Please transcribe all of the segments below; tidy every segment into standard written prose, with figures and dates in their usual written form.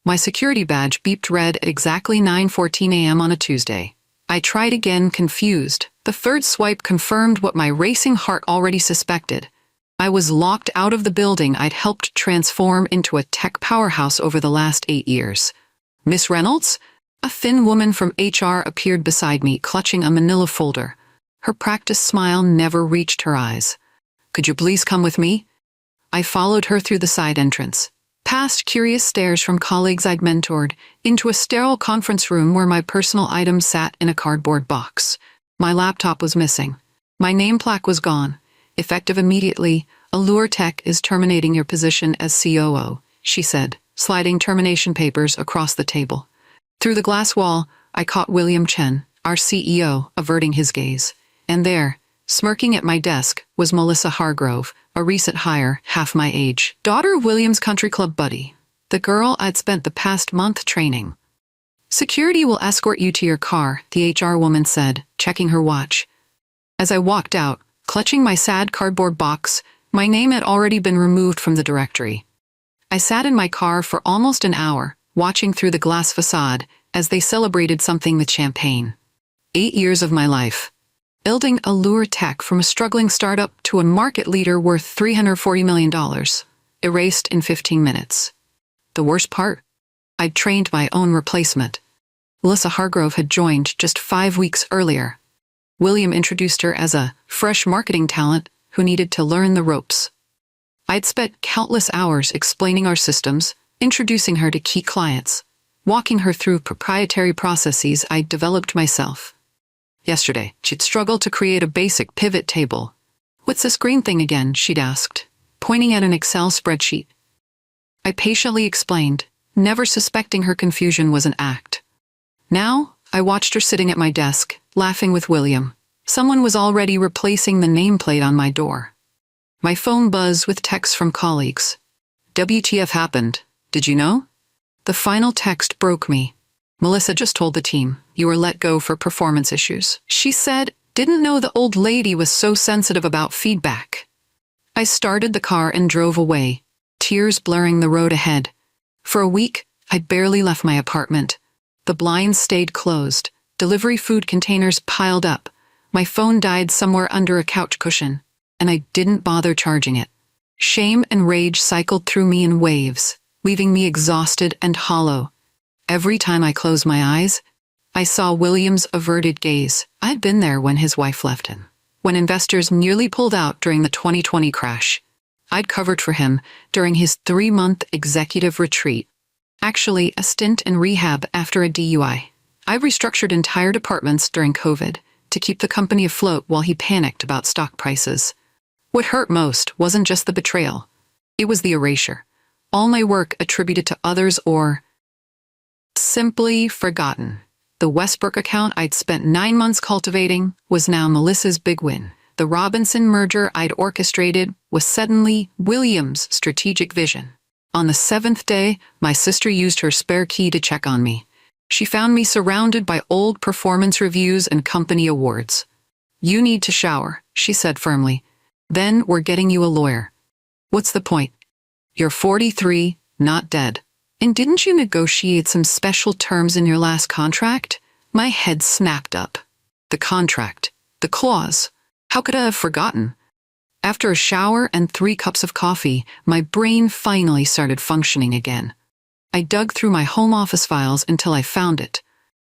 My security badge beeped red at exactly 9:14 a.m. on a Tuesday. I tried again, confused. The third swipe confirmed what my racing heart already suspected. I was locked out of the building I'd helped transform into a tech powerhouse over the last 8 years. Miss Reynolds? A thin woman from HR appeared beside me, clutching a manila folder. Her practiced smile never reached her eyes. Could you please come with me? I followed her through the side entrance, past curious stares from colleagues I'd mentored, into a sterile conference room where my personal items sat in a cardboard box. My laptop was missing. My name plaque was gone. Effective immediately, Allure Tech is terminating your position as COO, she said, sliding termination papers across the table. Through the glass wall, I caught William Chen, our CEO, averting his gaze. And there, smirking at my desk, was Melissa Hargrove, a recent hire, half my age, daughter of William's country club buddy, the girl I'd spent the past month training. Security will escort you to your car, the HR woman said, checking her watch. As I walked out, clutching my sad cardboard box, my name had already been removed from the directory. I sat in my car for almost an hour, watching through the glass facade as they celebrated something with champagne. 8 years of my life. Building Allure Tech from a struggling startup to a market leader worth $340 million. Erased in 15 minutes. The worst part? I'd trained my own replacement. Melissa Hargrove had joined just 5 weeks earlier. William introduced her as a fresh marketing talent who needed to learn the ropes. I'd spent countless hours explaining our systems, introducing her to key clients, walking her through proprietary processes I'd developed myself. Yesterday, she'd struggled to create a basic pivot table. "What's this green thing again?" she'd asked, pointing at an Excel spreadsheet. I patiently explained, never suspecting her confusion was an act. Now, I watched her sitting at my desk, laughing with William. Someone was already replacing the nameplate on my door. My phone buzzed with texts from colleagues. "WTF happened? Did you know?" The final text broke me. "Melissa just told the team you were let go for performance issues," she said. "Didn't know the old lady was so sensitive about feedback." I started the car and drove away, tears blurring the road ahead. For a week, I'd barely left my apartment. The blinds stayed closed, delivery food containers piled up, my phone died somewhere under a couch cushion, and I didn't bother charging it. Shame and rage cycled through me in waves, leaving me exhausted and hollow. Every time I closed my eyes, I saw William's averted gaze. I'd been there when his wife left him, when investors nearly pulled out during the 2020 crash. I'd covered for him during his 3-month executive retreat, actually a stint in rehab after a DUI. I restructured entire departments during COVID to keep the company afloat while he panicked about stock prices. What hurt most wasn't just the betrayal. It was the erasure. All my work attributed to others or simply forgotten. The Westbrook account I'd spent 9 months cultivating was now Melissa's big win. The Robinson merger I'd orchestrated was suddenly William's strategic vision. On the 7th day, my sister used her spare key to check on me. She found me surrounded by old performance reviews and company awards. "You need to shower," she said firmly. "Then we're getting you a lawyer." "What's the point? You're 43, not dead. And didn't you negotiate some special terms in your last contract?" My head snapped up. The contract. The clause. How could I have forgotten? After a shower and 3 cups of coffee, my brain finally started functioning again. I dug through my home office files until I found it.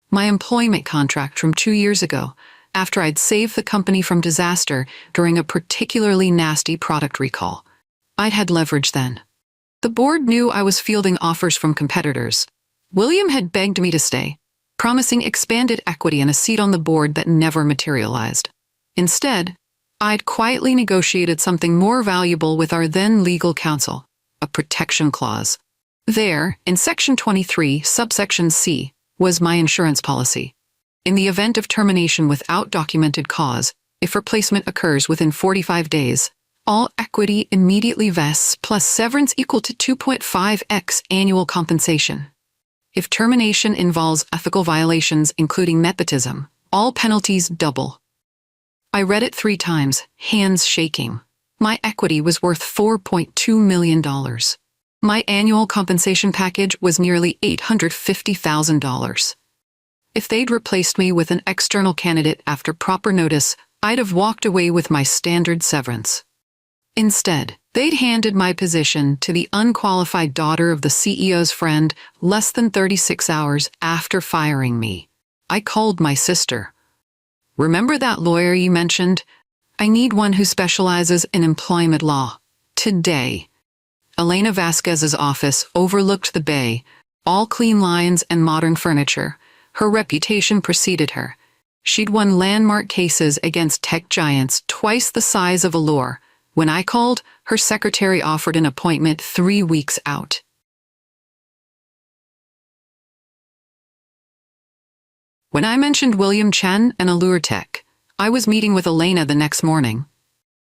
My employment contract from 2 years ago, after I'd saved the company from disaster during a particularly nasty product recall. I'd had leverage then. The board knew I was fielding offers from competitors. William had begged me to stay, promising expanded equity and a seat on the board that never materialized. Instead, I'd quietly negotiated something more valuable with our then legal counsel, a protection clause. There, in Section 23, subsection C, was my insurance policy. In the event of termination without documented cause, if replacement occurs within 45 days, all equity immediately vests plus severance equal to 2.5x annual compensation. If termination involves ethical violations including nepotism, all penalties double. I read it 3 times, hands shaking. My equity was worth $4.2 million. My annual compensation package was nearly $850,000. If they'd replaced me with an external candidate after proper notice, I'd have walked away with my standard severance. Instead, they'd handed my position to the unqualified daughter of the CEO's friend less than 36 hours after firing me. I called my sister. "Remember that lawyer you mentioned? I need one who specializes in employment law. Today." Elena Vasquez's office overlooked the bay, all clean lines and modern furniture. Her reputation preceded her. She'd won landmark cases against tech giants twice the size of Allure. When I called, her secretary offered an appointment 3 weeks out. When I mentioned William Chen and Allure Tech, I was meeting with Elena the next morning.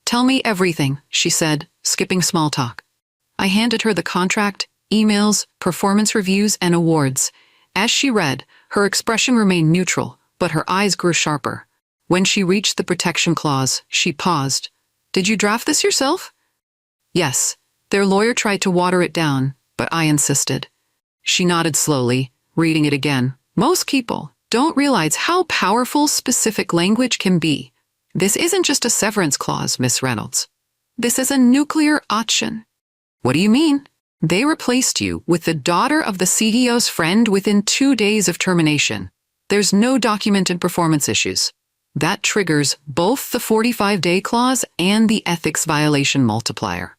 "Tell me everything," she said, skipping small talk. I handed her the contract, emails, performance reviews, and awards. As she read, her expression remained neutral, but her eyes grew sharper. When she reached the protection clause, she paused. "Did you draft this yourself?" "Yes." Their lawyer tried to water it down, but I insisted. She nodded slowly, reading it again. "Most people don't realize how powerful specific language can be. This isn't just a severance clause, Miss Reynolds. This is a nuclear option." "What do you mean?" "They replaced you with the daughter of the CEO's friend within 2 days of termination. There's no documented performance issues. That triggers both the 45-day clause and the ethics violation multiplier.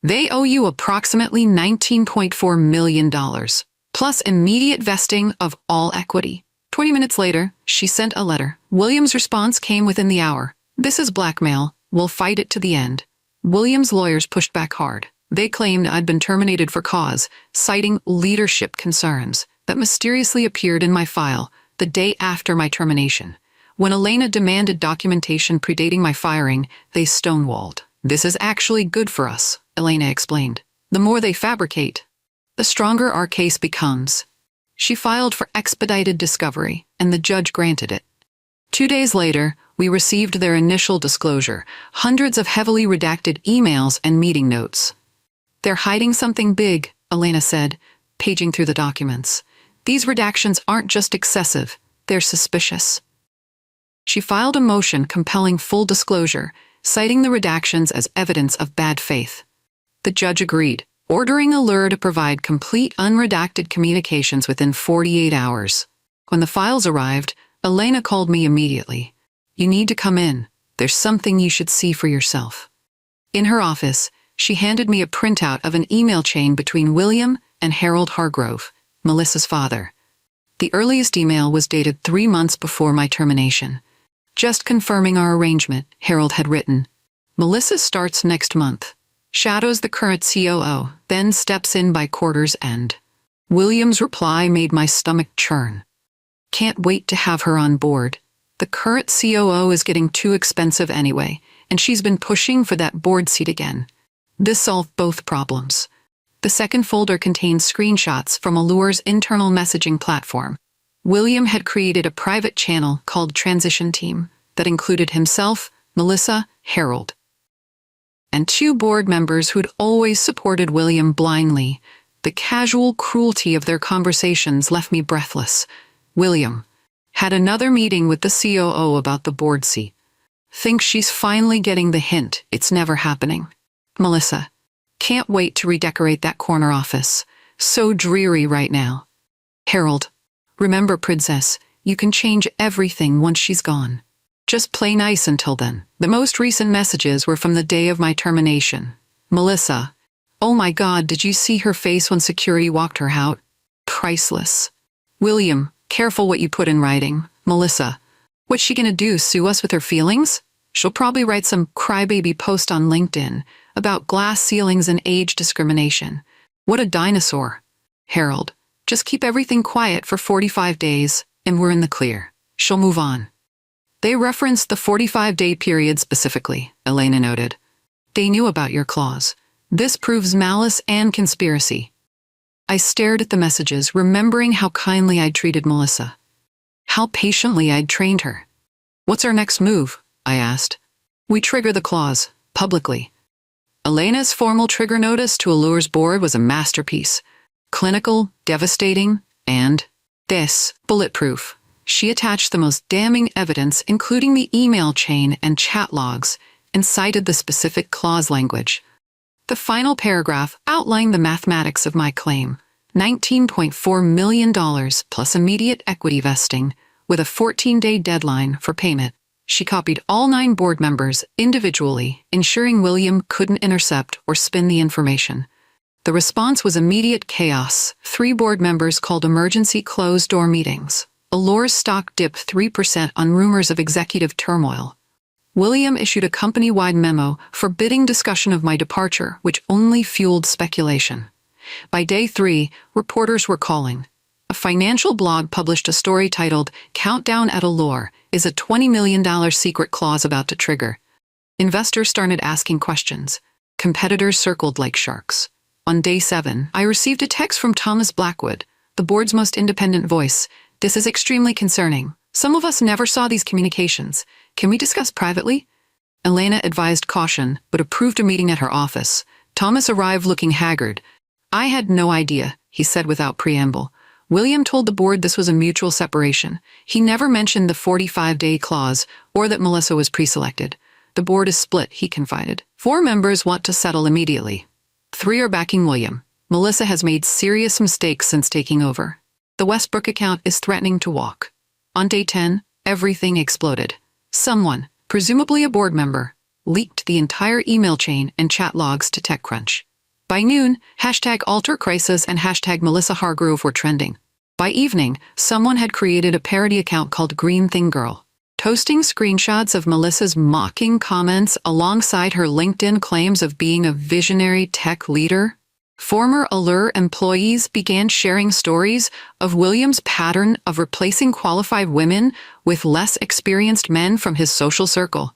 They owe you approximately $19.4 million, plus immediate vesting of all equity." 20 minutes later, she sent a letter. William's response came within the hour. "This is blackmail. We'll fight it to the end." William's lawyers pushed back hard. They claimed I'd been terminated for cause, citing leadership concerns that mysteriously appeared in my file the day after my termination. When Elena demanded documentation predating my firing, they stonewalled. "This is actually good for us," Elena explained. "The more they fabricate, the stronger our case becomes." She filed for expedited discovery, and the judge granted it. 2 days later, we received their initial disclosure, hundreds of heavily redacted emails and meeting notes. "They're hiding something big," Elena said, paging through the documents. "These redactions aren't just excessive, they're suspicious." She filed a motion compelling full disclosure, citing the redactions as evidence of bad faith. The judge agreed, ordering Allure to provide complete unredacted communications within 48 hours. When the files arrived, Elena called me immediately. "You need to come in. There's something you should see for yourself." In her office, she handed me a printout of an email chain between William and Harold Hargrove, Melissa's father. The earliest email was dated 3 months before my termination. "Just confirming our arrangement," Harold had written. "Melissa starts next month. Shadows the current COO, then steps in by quarter's end." William's reply made my stomach churn. "Can't wait to have her on board. The current COO is getting too expensive anyway, and she's been pushing for that board seat again." This solved both problems. The second folder contained screenshots from Allure's internal messaging platform. William had created a private channel called Transition Team that included himself, Melissa, Harold, and 2 board members who'd always supported William blindly. The casual cruelty of their conversations left me breathless. William had another meeting with the COO about the board seat. "Think she's finally getting the hint it's never happening." Melissa, "Can't wait to redecorate that corner office. So dreary right now." Harold, "Remember, Princess, you can change everything once she's gone. Just play nice until then." The most recent messages were from the day of my termination. Melissa, "Oh my God, did you see her face when security walked her out? Priceless." William, "Careful what you put in writing." Melissa, "What's she gonna do, sue us with her feelings? She'll probably write some crybaby post on LinkedIn about glass ceilings and age discrimination. What a dinosaur." Harold, "Just keep everything quiet for 45 days, and we're in the clear. She'll move on." They referenced the 45-day period specifically, Elena noted. "They knew about your clause. This proves malice and conspiracy." I stared at the messages, remembering how kindly I'd treated Melissa, how patiently I'd trained her. "What's our next move?" I asked. "We trigger the clause, publicly. Elena's formal trigger notice to Allure's board was a masterpiece. Clinical, devastating, and bulletproof. She attached the most damning evidence, including the email chain and chat logs, and cited the specific clause language. The final paragraph outlined the mathematics of my claim: $19.4 million plus immediate equity vesting, with a 14-day deadline for payment. She copied all 9 board members individually, ensuring William couldn't intercept or spin the information. The response was immediate chaos. 3 board members called emergency closed-door meetings. Allure's stock dipped 3% on rumors of executive turmoil. William issued a company-wide memo forbidding discussion of my departure, which only fueled speculation. By day 3, reporters were calling. A financial blog published a story titled, "Countdown at Allure, is a $20 million secret clause about to trigger?" Investors started asking questions. Competitors circled like sharks. On day 7, I received a text from Thomas Blackwood, the board's most independent voice. "This is extremely concerning. Some of us never saw these communications. Can we discuss privately?" Elena advised caution, but approved a meeting at her office. Thomas arrived looking haggard. "I had no idea," he said without preamble. William told the board this was a mutual separation. He never mentioned the 45-day clause or that Melissa was pre-selected. "The board is split," he confided. 4 members want to settle immediately. 3 are backing William. Melissa has made serious mistakes since taking over. The Westbrook account is threatening to walk. On day 10, everything exploded. Someone, presumably a board member, leaked the entire email chain and chat logs to TechCrunch. By noon, #AlterCrisis and #MelissaHargrove were trending. By evening, someone had created a parody account called Green Thing Girl, posting screenshots of Melissa's mocking comments alongside her LinkedIn claims of being a visionary tech leader. Former Allure employees began sharing stories of William's pattern of replacing qualified women with less experienced men from his social circle.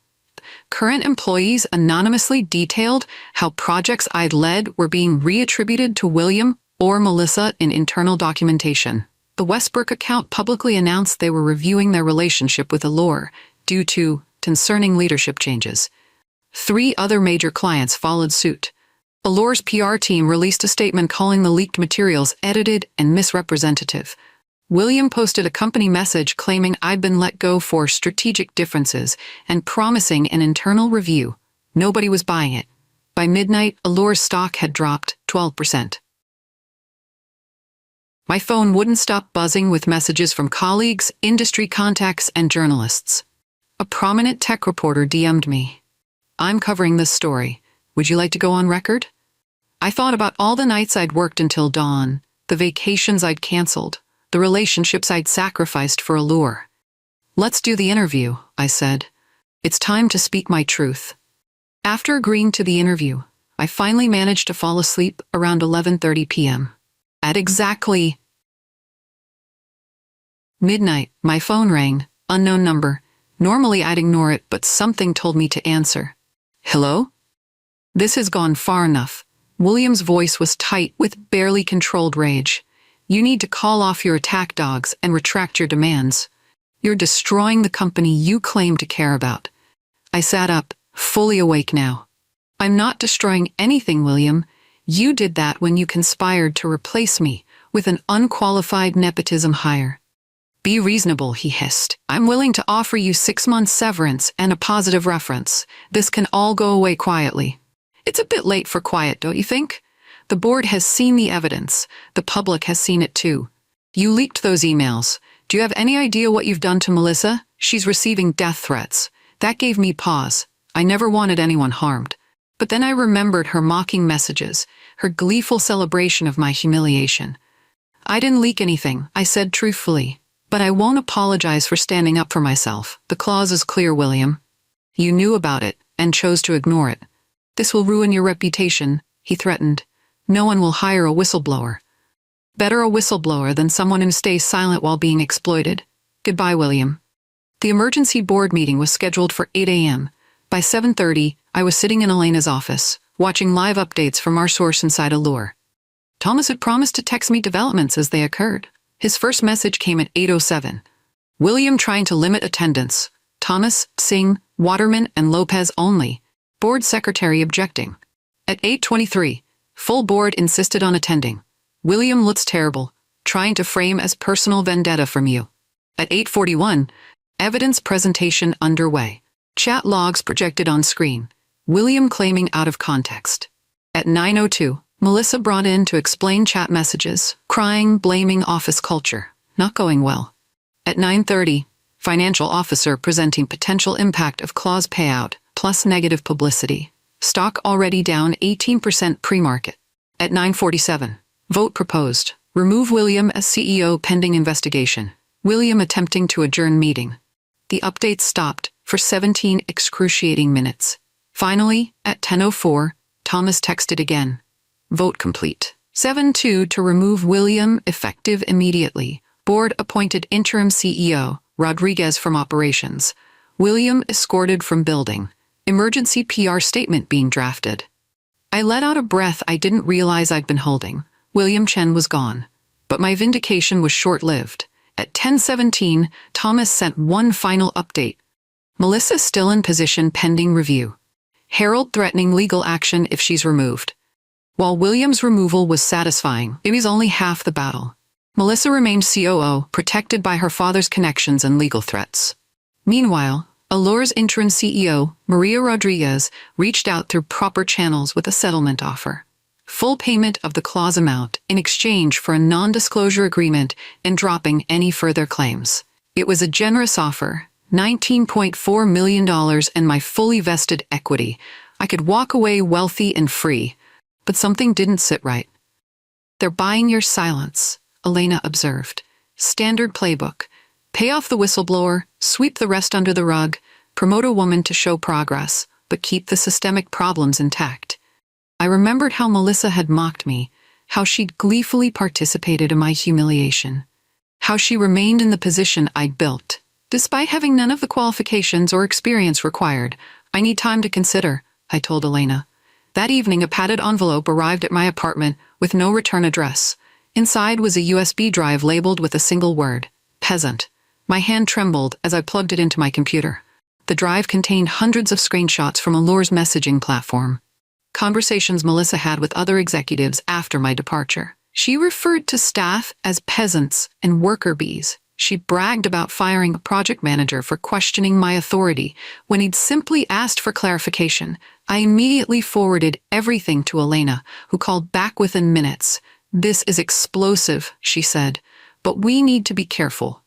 Current employees anonymously detailed how projects I'd led were being reattributed to William or Melissa in internal documentation. The Westbrook account publicly announced they were reviewing their relationship with Allure due to concerning leadership changes. 3 other major clients followed suit. Allure's PR team released a statement calling the leaked materials edited and misrepresentative. William posted a company message claiming I'd been let go for strategic differences and promising an internal review. Nobody was buying it. By midnight, Allure's stock had dropped 12%. My phone wouldn't stop buzzing with messages from colleagues, industry contacts, and journalists. A prominent tech reporter DM'd me. "I'm covering this story. Would you like to go on record?" I thought about all the nights I'd worked until dawn, the vacations I'd canceled, the relationships I'd sacrificed for Allure. "Let's do the interview," I said. "It's time to speak my truth." After agreeing to the interview, I finally managed to fall asleep around 11:30 p.m. At exactly midnight, my phone rang, unknown number. Normally I'd ignore it, but something told me to answer. "Hello?" "This has gone far enough." William's voice was tight with barely controlled rage. "You need to call off your attack dogs and retract your demands. You're destroying the company you claim to care about." I sat up, fully awake now. "I'm not destroying anything, William. You did that when you conspired to replace me with an unqualified nepotism hire." "Be reasonable," he hissed. "I'm willing to offer you 6 months severance and a positive reference. This can all go away quietly." "It's a bit late for quiet, don't you think? The board has seen the evidence. The public has seen it too. You leaked those emails. Do you have any idea what you've done to Melissa? She's receiving death threats." That gave me pause. I never wanted anyone harmed. But then I remembered her mocking messages, her gleeful celebration of my humiliation. "I didn't leak anything," I said truthfully. "But I won't apologize for standing up for myself. The clause is clear, William. You knew about it and chose to ignore it. This will ruin your reputation," he threatened. "No one will hire a whistleblower. Better a whistleblower than someone who stays silent while being exploited. Goodbye, William." The emergency board meeting was scheduled for 8 a.m. By 7:30, I was sitting in Elena's office, watching live updates from our source inside Allure. Thomas had promised to text me developments as they occurred. His first message came at 8:07. "William trying to limit attendance. Thomas, Singh, Waterman, and Lopez only. Board secretary objecting." At 8:23, full board insisted on attending. William looks terrible, trying to frame as personal vendetta from you. At 8:41, evidence presentation underway. Chat logs projected on screen. William claiming out of context. At 9:02, Melissa brought in to explain chat messages, crying, blaming office culture. Not going well. At 9:30, financial officer presenting potential impact of clause payout plus negative publicity. Stock already down 18% pre-market. At 9:47, vote proposed. Remove William as CEO pending investigation. William attempting to adjourn meeting. The updates stopped for 17 excruciating minutes. Finally, at 10:04, Thomas texted again. Vote complete. 7:2 to remove William effective immediately. Board appointed interim CEO, Rodriguez from operations. William escorted from building. Emergency PR statement being drafted. I let out a breath I didn't realize I'd been holding. William Chen was gone. But my vindication was short-lived. At 10:17, Thomas sent one final update. Melissa still in position pending review. Harold threatening legal action if she's removed. While William's removal was satisfying, it was only half the battle. Melissa remained COO, protected by her father's connections and legal threats. Meanwhile, Allure's interim CEO, Maria Rodriguez, reached out through proper channels with a settlement offer. Full payment of the clause amount in exchange for a non-disclosure agreement and dropping any further claims. It was a generous offer, $19.4 million and my fully vested equity. I could walk away wealthy and free. But something didn't sit right. They're buying your silence, Elena observed. Standard playbook. Pay off the whistleblower, sweep the rest under the rug, promote a woman to show progress, but keep the systemic problems intact. I remembered how Melissa had mocked me, how she'd gleefully participated in my humiliation, how she remained in the position I'd built. Despite having none of the qualifications or experience required, I need time to consider, I told Elena. That evening, a padded envelope arrived at my apartment with no return address. Inside was a USB drive labeled with a single word, peasant. My hand trembled as I plugged it into my computer. The drive contained hundreds of screenshots from Allure's messaging platform. Conversations Melissa had with other executives after my departure. She referred to staff as peasants and worker bees. She bragged about firing a project manager for questioning my authority when he'd simply asked for clarification. I immediately forwarded everything to Elena, who called back within minutes. This is explosive, she said, but we need to be careful.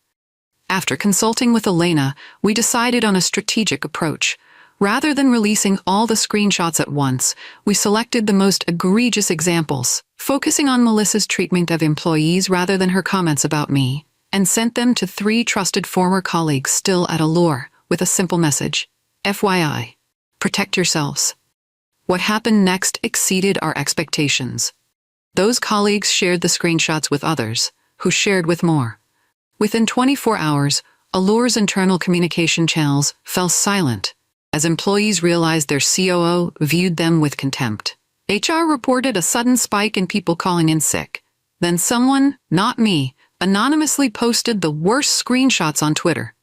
After consulting with Elena, we decided on a strategic approach. Rather than releasing all the screenshots at once, we selected the most egregious examples, focusing on Melissa's treatment of employees rather than her comments about me, and sent them to 3 trusted former colleagues still at Allure with a simple message. FYI. Protect yourselves. What happened next exceeded our expectations. Those colleagues shared the screenshots with others, who shared with more. Within 24 hours, Allure's internal communication channels fell silent as employees realized their COO viewed them with contempt. HR reported a sudden spike in people calling in sick. Then someone, not me, anonymously posted the worst screenshots on Twitter.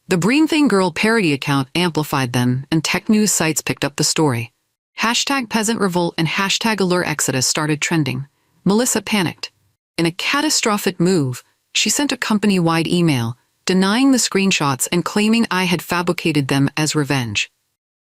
The Bream Thing Girl parody account amplified them, and tech news sites picked up the story. #Peasant Revolt and #Allure Exodus started trending. Melissa panicked. In a catastrophic move, she sent a company-wide email, denying the screenshots and claiming I had fabricated them as revenge.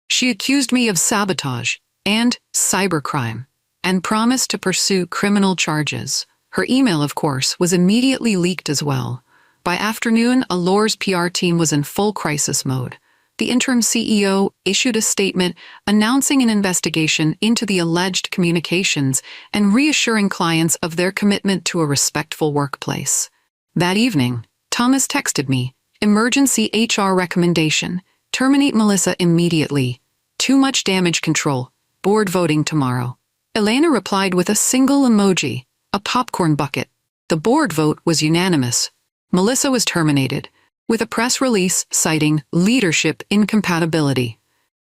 She accused me of sabotage and cybercrime, and promised to pursue criminal charges. Her email, of course, was immediately leaked as well. By afternoon, Allure's PR team was in full crisis mode. The interim CEO issued a statement announcing an investigation into the alleged communications and reassuring clients of their commitment to a respectful workplace. That evening, Thomas texted me, emergency HR recommendation, terminate Melissa immediately. Too much damage control, board voting tomorrow. Elena replied with a single emoji, a popcorn bucket. The board vote was unanimous. Melissa was terminated, with a press release citing leadership incompatibility.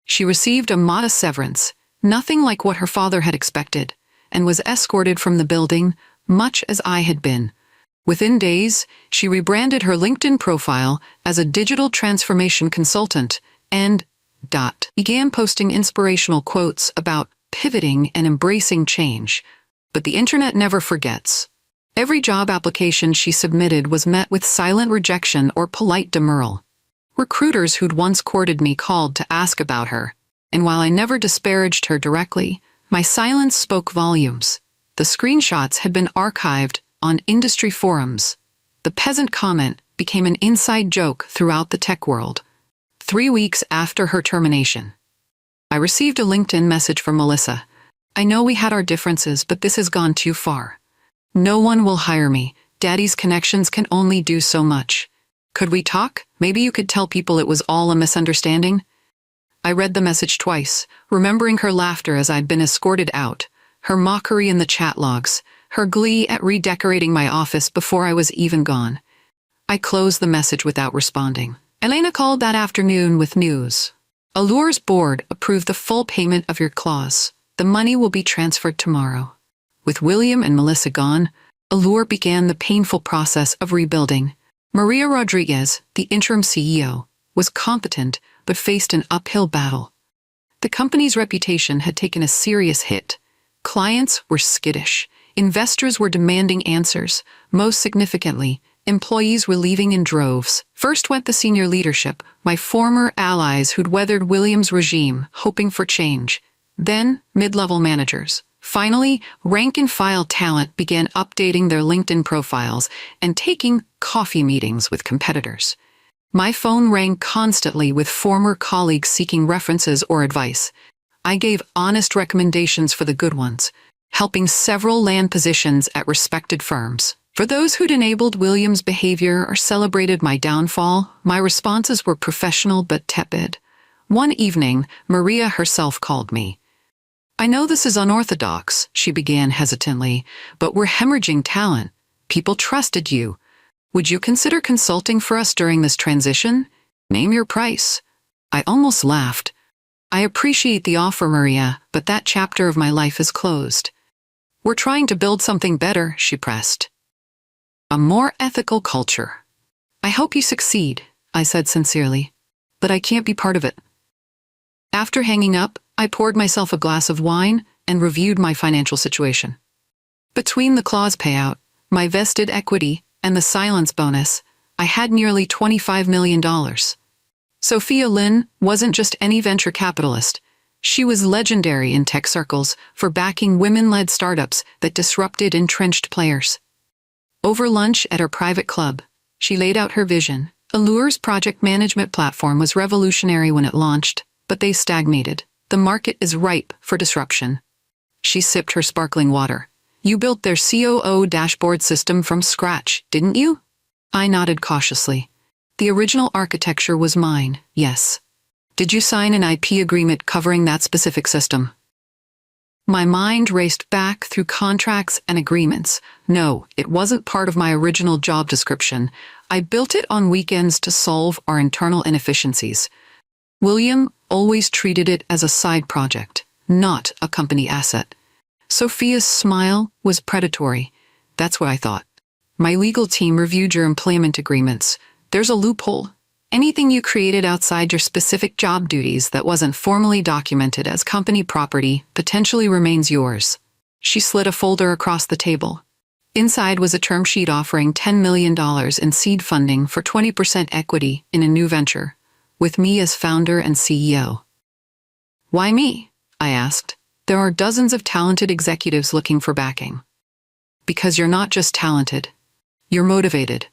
She received a modest severance, nothing like what her father had expected, and was escorted from the building, much as I had been. Within days, she rebranded her LinkedIn profile as a digital transformation consultant and began posting inspirational quotes about pivoting and embracing change. But the internet never forgets. Every job application she submitted was met with silent rejection or polite demurral. Recruiters who'd once courted me called to ask about her, and while I never disparaged her directly, my silence spoke volumes. The screenshots had been archived on industry forums. The peasant comment became an inside joke throughout the tech world. 3 weeks after her termination, I received a LinkedIn message from Melissa. "I know we had our differences, but this has gone too far. No one will hire me. Daddy's connections can only do so much. Could we talk? Maybe you could tell people it was all a misunderstanding." I read the message twice, remembering her laughter as I'd been escorted out, her mockery in the chat logs, her glee at redecorating my office before I was even gone. I closed the message without responding. Elena called that afternoon with news. Allure's board approved the full payment of your clause. The money will be transferred tomorrow. With William and Melissa gone, Allure began the painful process of rebuilding. Maria Rodriguez, the interim CEO, was competent but faced an uphill battle. The company's reputation had taken a serious hit. Clients were skittish. Investors were demanding answers. Most significantly, employees were leaving in droves. First went the senior leadership, my former allies who'd weathered William's regime, hoping for change. Then, mid-level managers. Finally, rank-and-file talent began updating their LinkedIn profiles and taking coffee meetings with competitors. My phone rang constantly with former colleagues seeking references or advice. I gave honest recommendations for the good ones, helping several land positions at respected firms. For those who'd enabled William's behavior or celebrated my downfall, my responses were professional but tepid. One evening, Maria herself called me. "I know this is unorthodox," she began hesitantly, "but we're hemorrhaging talent. People trusted you. Would you consider consulting for us during this transition? Name your price." I almost laughed. "I appreciate the offer, Maria, but that chapter of my life is closed." "We're trying to build something better," she pressed. "A more ethical culture." "I hope you succeed," I said sincerely, "but I can't be part of it." After hanging up, I poured myself a glass of wine and reviewed my financial situation. Between the clause payout, my vested equity, and the silence bonus, I had nearly $25 million. Sophia Lin wasn't just any venture capitalist. She was legendary in tech circles for backing women-led startups that disrupted entrenched players. Over lunch at her private club, she laid out her vision. Allure's project management platform was revolutionary when it launched, but they stagnated. The market is ripe for disruption. She sipped her sparkling water. "You built their COO dashboard system from scratch, didn't you?" I nodded cautiously. "The original architecture was mine, yes." "Did you sign an IP agreement covering that specific system?" My mind raced back through contracts and agreements. No, it wasn't part of my original job description. I built it on weekends to solve our internal inefficiencies. William always treated it as a side project, not a company asset. Sophia's smile was predatory. That's what I thought. "My legal team reviewed your employment agreements. There's a loophole. Anything you created outside your specific job duties that wasn't formally documented as company property potentially remains yours." She slid a folder across the table. Inside was a term sheet offering $10 million in seed funding for 20% equity in a new venture, with me as founder and CEO. "Why me?" I asked. "There are dozens of talented executives looking for backing." "Because you're not just talented. You're motivated."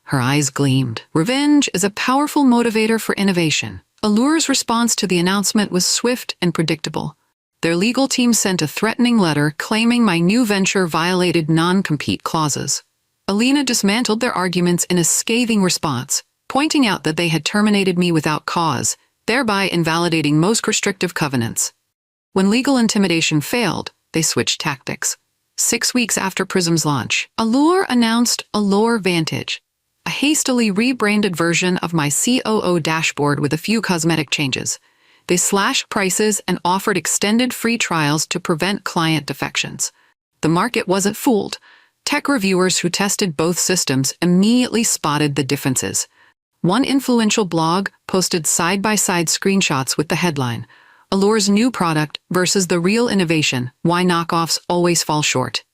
Her eyes gleamed. Revenge is a powerful motivator for innovation. Allure's response to the announcement was swift and predictable. Their legal team sent a threatening letter claiming my new venture violated non-compete clauses. Alina dismantled their arguments in a scathing response, pointing out that they had terminated me without cause, thereby invalidating most restrictive covenants. When legal intimidation failed, they switched tactics. 6 weeks after Prism's launch, Allure announced Allure Vantage, a hastily rebranded version of my COO dashboard with a few cosmetic changes. They slashed prices and offered extended free trials to prevent client defections. The market wasn't fooled. Tech reviewers who tested both systems immediately spotted the differences. One influential blog posted side-by-side screenshots with the headline, Allure's new product versus the real innovation, why knockoffs always fall short.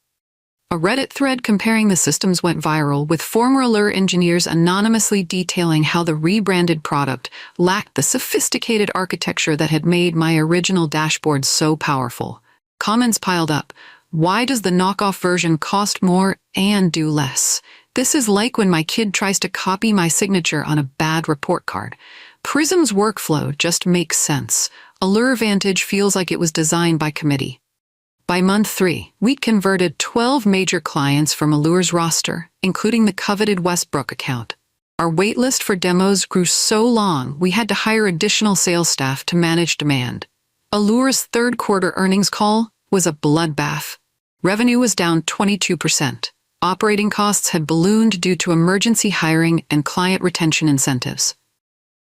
A Reddit thread comparing the systems went viral, with former Allure engineers anonymously detailing how the rebranded product lacked the sophisticated architecture that had made my original dashboard so powerful. Comments piled up. Why does the knockoff version cost more and do less? This is like when my kid tries to copy my signature on a bad report card. Prism's workflow just makes sense. Allure Vantage feels like it was designed by committee. By month 3, we'd converted 12 major clients from Allure's roster, including the coveted Westbrook account. Our waitlist for demos grew so long we had to hire additional sales staff to manage demand. Allure's third quarter earnings call was a bloodbath. Revenue was down 22%. Operating costs had ballooned due to emergency hiring and client retention incentives.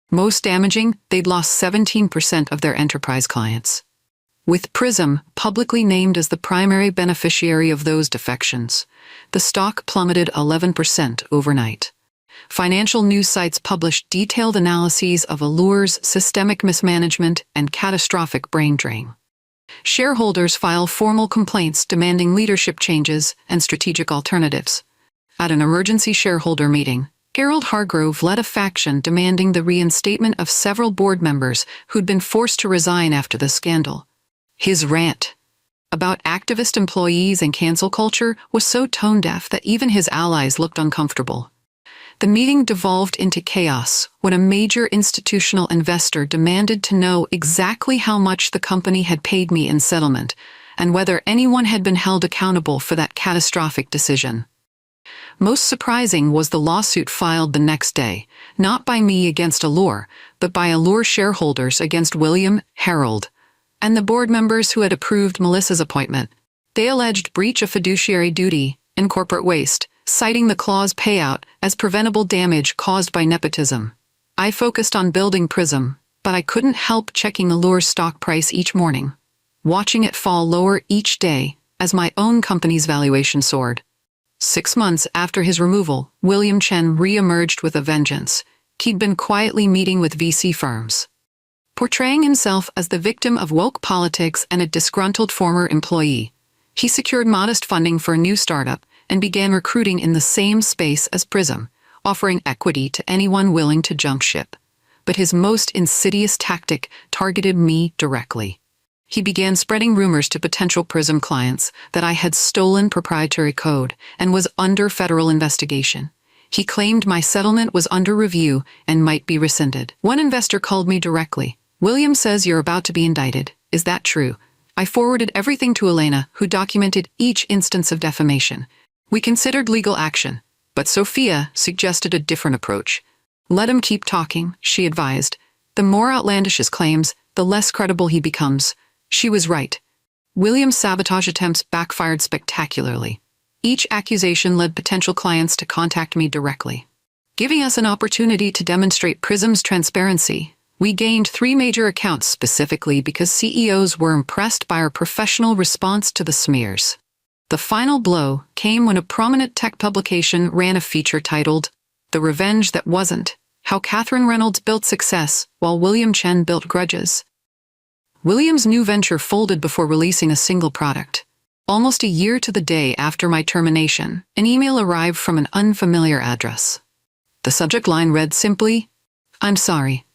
Most damaging, they'd lost 17% of their enterprise clients. With Prism publicly named as the primary beneficiary of those defections, the stock plummeted 11% overnight. Financial news sites published detailed analyses of Allure's systemic mismanagement and catastrophic brain drain. Shareholders filed formal complaints demanding leadership changes and strategic alternatives. At an emergency shareholder meeting, Gerald Hargrove led a faction demanding the reinstatement of several board members who'd been forced to resign after the scandal. His rant about activist employees and cancel culture was so tone-deaf that even his allies looked uncomfortable. The meeting devolved into chaos when a major institutional investor demanded to know exactly how much the company had paid me in settlement and whether anyone had been held accountable for that catastrophic decision. Most surprising was the lawsuit filed the next day, not by me against Allure, but by Allure shareholders against William, Harold, and the board members who had approved Melissa's appointment. They alleged breach of fiduciary duty and corporate waste, citing the clause payout as preventable damage caused by nepotism. I focused on building Prism, but I couldn't help checking Allure's stock price each morning, watching it fall lower each day as my own company's valuation soared. 6 months after his removal, William Chen re-emerged with a vengeance. He'd been quietly meeting with VC firms, portraying himself as the victim of woke politics and a disgruntled former employee. He secured modest funding for a new startup and began recruiting in the same space as Prism, offering equity to anyone willing to jump ship. But his most insidious tactic targeted me directly. He began spreading rumors to potential Prism clients that I had stolen proprietary code and was under federal investigation. He claimed my settlement was under review and might be rescinded. One investor called me directly. "William says you're about to be indicted. Is that true?" I forwarded everything to Elena, who documented each instance of defamation. We considered legal action, but Sophia suggested a different approach. "Let him keep talking," she advised. "The more outlandish his claims, the less credible he becomes." She was right. William's sabotage attempts backfired spectacularly. Each accusation led potential clients to contact me directly, giving us an opportunity to demonstrate Prism's transparency. We gained 3 major accounts specifically because CEOs were impressed by our professional response to the smears. The final blow came when a prominent tech publication ran a feature titled, "The Revenge That Wasn't: How Catherine Reynolds Built Success While William Chen Built Grudges." William's new venture folded before releasing a single product. Almost a year to the day after my termination, an email arrived from an unfamiliar address. The subject line read simply, "I'm sorry."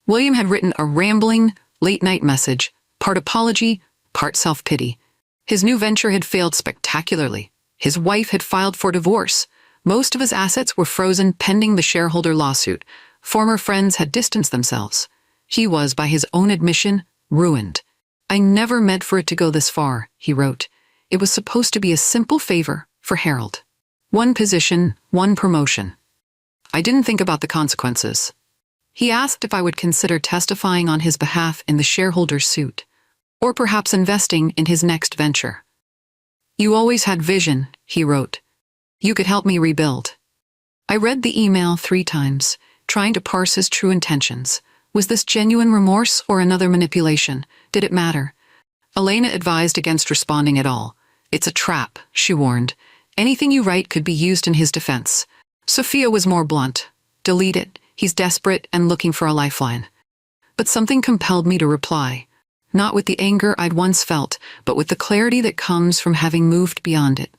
William had written a rambling, late-night message, part apology, part self-pity. His new venture had failed spectacularly. His wife had filed for divorce. Most of his assets were frozen pending the shareholder lawsuit. Former friends had distanced themselves. He was, by his own admission, ruined. "I never meant for it to go this far," he wrote. "It was supposed to be a simple favor for Harold. 1 position, 1 promotion. I didn't think about the consequences." He asked if I would consider testifying on his behalf in the shareholder's suit, or perhaps investing in his next venture. "You always had vision," he wrote. "You could help me rebuild." I read the email 3 times, trying to parse his true intentions. Was this genuine remorse or another manipulation? Did it matter? Elena advised against responding at all. "It's a trap," she warned. "Anything you write could be used in his defense." Sophia was more blunt. "Delete it. He's desperate and looking for a lifeline." But something compelled me to reply. not with the anger I'd once felt, but with the clarity that comes from having moved beyond it.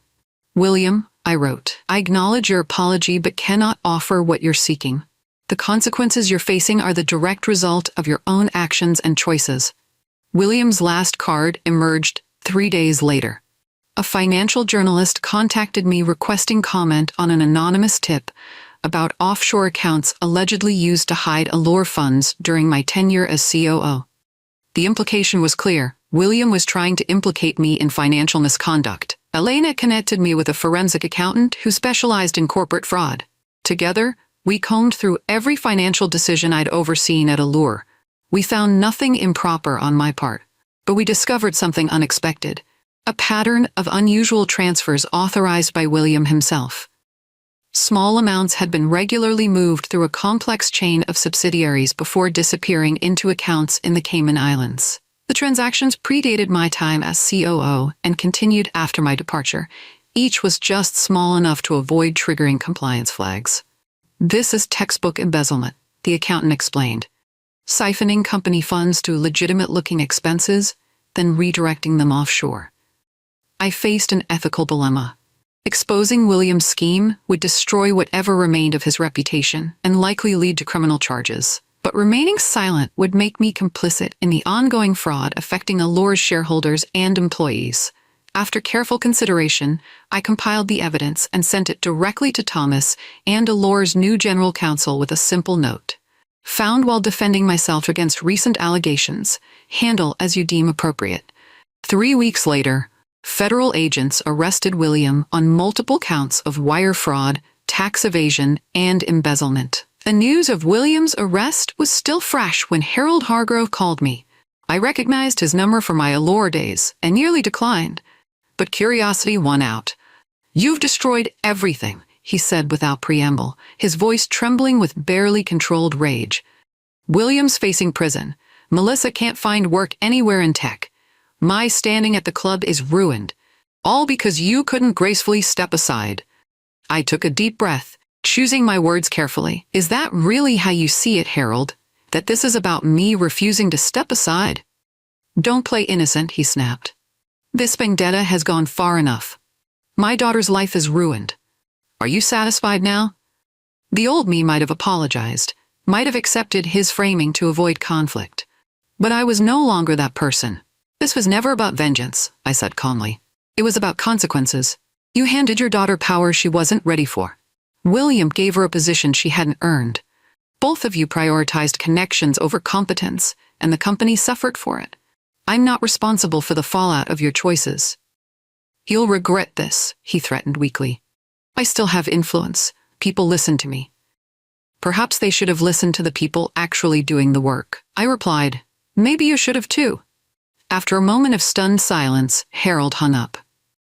"William," I wrote, "I acknowledge your apology but cannot offer what you're seeking. The consequences you're facing are the direct result of your own actions and choices." William's last card emerged 3 days later. A financial journalist contacted me requesting comment on an anonymous tip about offshore accounts allegedly used to hide Allure funds during my tenure as COO. The implication was clear. William was trying to implicate me in financial misconduct. Elena connected me with a forensic accountant who specialized in corporate fraud. Together, we combed through every financial decision I'd overseen at Allure. We found nothing improper on my part, but we discovered something unexpected, a pattern of unusual transfers authorized by William himself. Small amounts had been regularly moved through a complex chain of subsidiaries before disappearing into accounts in the Cayman Islands. The transactions predated my time as COO and continued after my departure. Each was just small enough to avoid triggering compliance flags. "This is textbook embezzlement," the accountant explained. "Siphoning company funds to legitimate-looking expenses, then redirecting them offshore." I faced an ethical dilemma. Exposing William's scheme would destroy whatever remained of his reputation and likely lead to criminal charges. But remaining silent would make me complicit in the ongoing fraud affecting Allure's shareholders and employees. After careful consideration, I compiled the evidence and sent it directly to Thomas and Allure's new general counsel with a simple note. "Found while defending myself against recent allegations. Handle as you deem appropriate." 3 weeks later, federal agents arrested William on multiple counts of wire fraud, tax evasion, and embezzlement. The news of William's arrest was still fresh when Harold Hargrove called me. I recognized his number from my Allure days and nearly declined, but curiosity won out. "You've destroyed everything," he said without preamble, his voice trembling with barely controlled rage. "William's facing prison. Melissa can't find work anywhere in tech. My standing at the club is ruined. All because you couldn't gracefully step aside." I took a deep breath, choosing my words carefully. "Is that really how you see it, Harold? That this is about me refusing to step aside?" "Don't play innocent," he snapped. "This vendetta has gone far enough. My daughter's life is ruined. Are you satisfied now?" The old me might have apologized, might have accepted his framing to avoid conflict. But I was no longer that person. "This was never about vengeance," I said calmly. "It was about consequences. You handed your daughter power she wasn't ready for. William gave her a position she hadn't earned. Both of you prioritized connections over competence, and the company suffered for it. I'm not responsible for the fallout of your choices." "You'll regret this," he threatened weakly. "I still have influence. People listen to me." "Perhaps they should have listened to the people actually doing the work," I replied. "Maybe you should have too." After a moment of stunned silence, Harold hung up.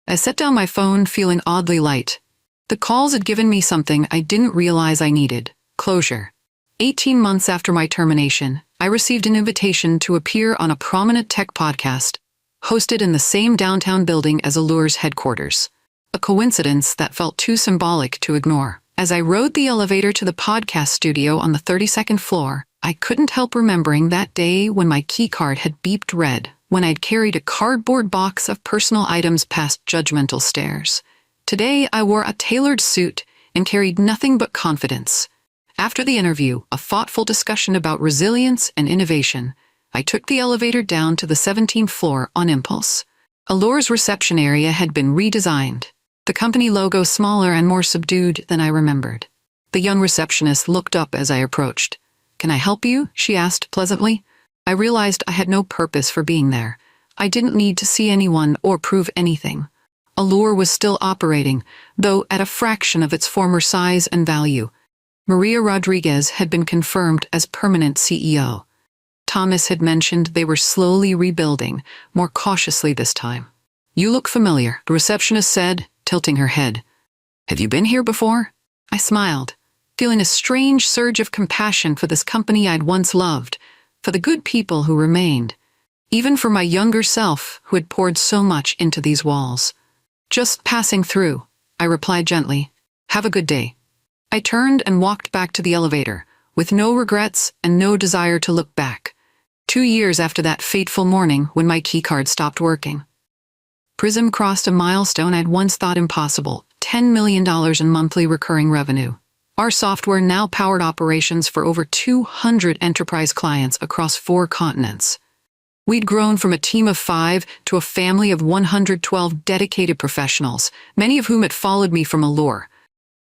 I set down my phone feeling oddly light. The calls had given me something I didn't realize I needed: closure. 18 months after my termination, I received an invitation to appear on a prominent tech podcast, hosted in the same downtown building as Allure's headquarters. A coincidence that felt too symbolic to ignore. As I rode the elevator to the podcast studio on the 32nd floor, I couldn't help remembering that day when my keycard had beeped red, when I'd carried a cardboard box of personal items past judgmental stares. Today, I wore a tailored suit and carried nothing but confidence. After the interview, a thoughtful discussion about resilience and innovation, I took the elevator down to the 17th floor on impulse. Allure's reception area had been redesigned, the company logo smaller and more subdued than I remembered. The young receptionist looked up as I approached. "Can I help you?" she asked pleasantly. I realized I had no purpose for being there. I didn't need to see anyone or prove anything. Allure was still operating, though at a fraction of its former size and value. Maria Rodriguez had been confirmed as permanent CEO. Thomas had mentioned they were slowly rebuilding, more cautiously this time. "You look familiar," the receptionist said, tilting her head. "Have you been here before?" I smiled, feeling a strange surge of compassion for this company I'd once loved, for the good people who remained, even for my younger self who had poured so much into these walls. "Just passing through," I replied gently. "Have a good day." I turned and walked back to the elevator, with no regrets and no desire to look back. 2 years after that fateful morning when my keycard stopped working. Prism crossed a milestone I'd once thought impossible: $10 million in monthly recurring revenue. Our software now powered operations for over 200 enterprise clients across 4 continents. We'd grown from a team of 5 to a family of 112 dedicated professionals, many of whom had followed me from Allure.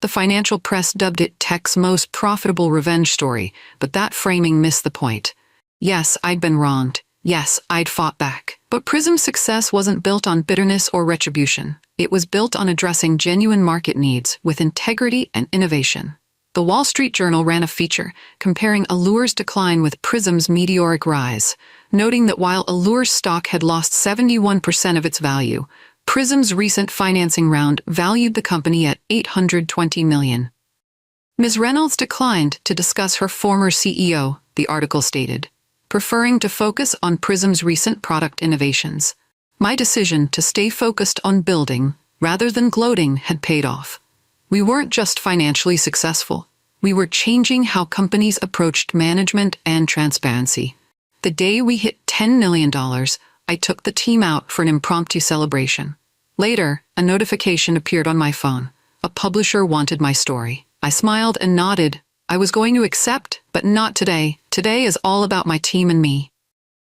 The financial press dubbed it tech's most profitable revenge story, but that framing missed the point. Yes, I'd been wronged. Yes, I'd fought back. But Prism's success wasn't built on bitterness or retribution. It was built on addressing genuine market needs with integrity and innovation. The Wall Street Journal ran a feature comparing Allure's decline with Prism's meteoric rise, noting that while Allure's stock had lost 71% of its value, Prism's recent financing round valued the company at $820 million. Ms. Reynolds declined to discuss her former CEO, the article stated, preferring to focus on Prism's recent product innovations. My decision to stay focused on building, rather than gloating, had paid off. We weren't just financially successful. We were changing how companies approached management and transparency. The day we hit $10 million, I took the team out for an impromptu celebration. Later, a notification appeared on my phone. A publisher wanted my story. I smiled and nodded. I was going to accept, but not today. Today is all about my team and me.